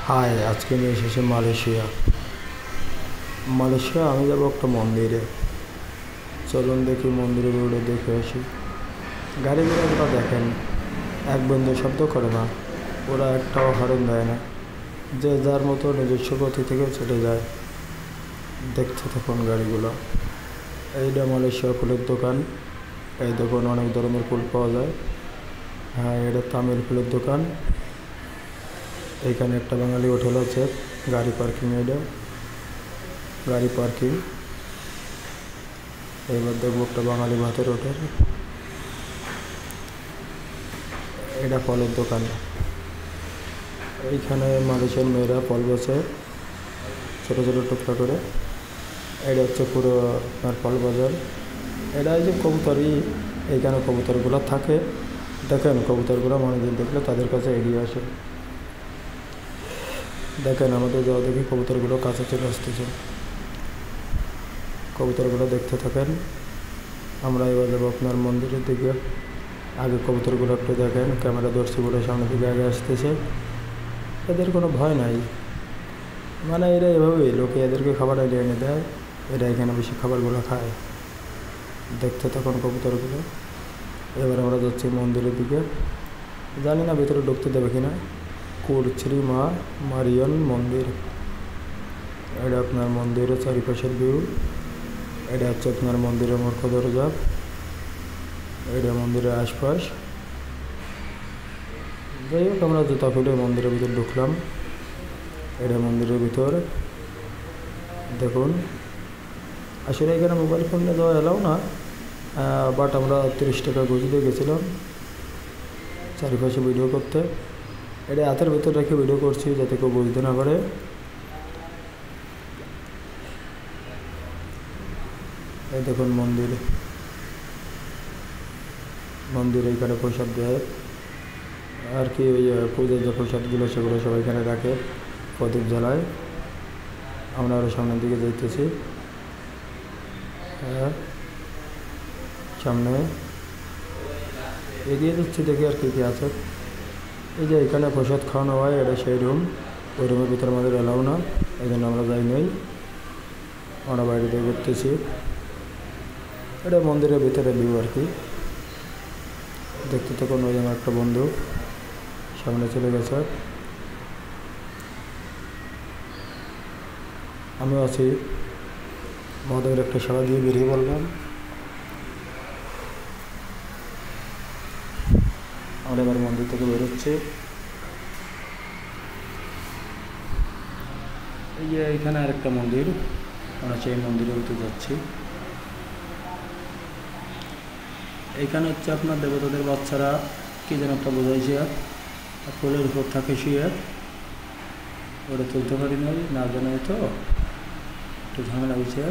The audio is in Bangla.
হাই, আজকে নিয়ে এসেছি মালয়েশিয়া। আমি যাবো একটা মন্দিরে। চলুন দেখি মন্দিরের রোডে দেখে আসি। গাড়ি ঘোড়াগুলো দেখেন, এক বিন্দু শব্দ করে না, ওরা একটাও হর্ন দেয় না, যে যার মতো নিজস্ব গতি থেকে চলে যায়। দেখতে থাকুন গাড়িগুলো। এইটা মালয়েশিয়া ফুলের দোকান। এই দোকান অনেক ধরনের ফুল পাওয়া যায়। হ্যাঁ, এটা তামিল ফুলের দোকান। এইখানে একটা বাঙালি হোটেল আছে, গাড়ি পার্কিং। এটা গাড়ি পার্কিং। এবার দেখবো একটা বাঙালি ভাতের হোটেল। এটা ফলের দোকান। এইখানে মালয়েশিয়ার মেয়েরা ফল বেচে ছোটো ছোটো টুকরা করে। এটা হচ্ছে পুরো আপনার ফল বাজার। এটা যে কবুতরই, এইখানে কবুতরগুলো থাকে। দেখেন কবুতরগুলো মানুষজন দেখলে তাদের কাছে এগিয়ে আসে। দেখেন আমাদের যাওয়া দেখি কবুতরগুলো কাছে চলে আসতেছে। কবুতরগুলো দেখতে থাকেন। আমরা এবার যাবো আপনার মন্দিরের দিকে। আগে কবুতরগুলো একটু দেখেন, ক্যামেরা ধরছি বলে সামনের দিকে আগে আসতেছে। এদের কোনো ভয় নাই, মানে এরা এভাবেই লোকে এদেরকে খাবার এনে দেয়, এরা এখানে বেশি খাবারগুলো খায়। দেখতে তখন কবুতরগুলো। এবার আমরা যাচ্ছি মন্দিরের দিকে। জানি না ভেতরে ঢুকতে দেবে কিনা। কুরশ্রী মা মারিয়ান মন্দির। এটা আপনার মন্দিরের চারিপাশের ভিউ। এটা হচ্ছে আপনার মন্দিরের মুখ্য দরজা। এটা মন্দিরের আশপাশ। যাই হোক, আমরা জুতা খুলে মন্দিরের ভিতর ঢুকলাম। এটা মন্দিরের ভিতর দেখুন। আসলে এখানে মোবাইল ফোন নিয়ে যাওয়া এলাও না, বাট আমরা 30 টাকা ঘুষ দিয়ে গেছিলাম চারিপাশে ভিডিও করতে। এটা হাতের ভেতর রেখে ভিডিও করছি যাতে কেউ বুঝতে না পারে। এই দেখুন মন্দির এইখানে প্রসাদ দেয় আর কি, ওই পূজার যে প্রসাদগুলো সেগুলো সবাই এখানে রাখে, প্রদীপ জ্বালায়। আমরা আরও সামনের দিকে যাইতেছি। হ্যাঁ, সামনে এগিয়ে যাচ্ছি, দেখি আর কী কী আছে। এই যে এখানে প্রসাদ খাওয়ানো হয়, এটা সেই রুম। ওই রুমের ভিতরে আমাদের এলাও না, এই জন্য আমরা যাই নাই, আমরা বাইরে দিয়ে ঘুরতেছি। এটা মন্দিরের ভিতরে ভিউ আর কি। দেখতে তখন ওই আমার একটা বন্ধু সামনে চলে গেছে, আমিও আছি। মদের একটা সাড়া দিয়ে বেরিয়ে বললাম। আমরা এবার মন্দির থেকে বেরোচ্ছি। এই যে এখানে আরেকটা মন্দির, আমরা সেই মন্দিরের ভিতরে যাচ্ছি। এইখানে হচ্ছে আপনার দেবতাদের বাচ্চারা কি যেন একটা বোঝাইছে, আর ফুলের উপর থাকে শুয়ে। ওটা তুলতে পারি নাই, না জানাই তো একটু ঝামেলা হয়েছে।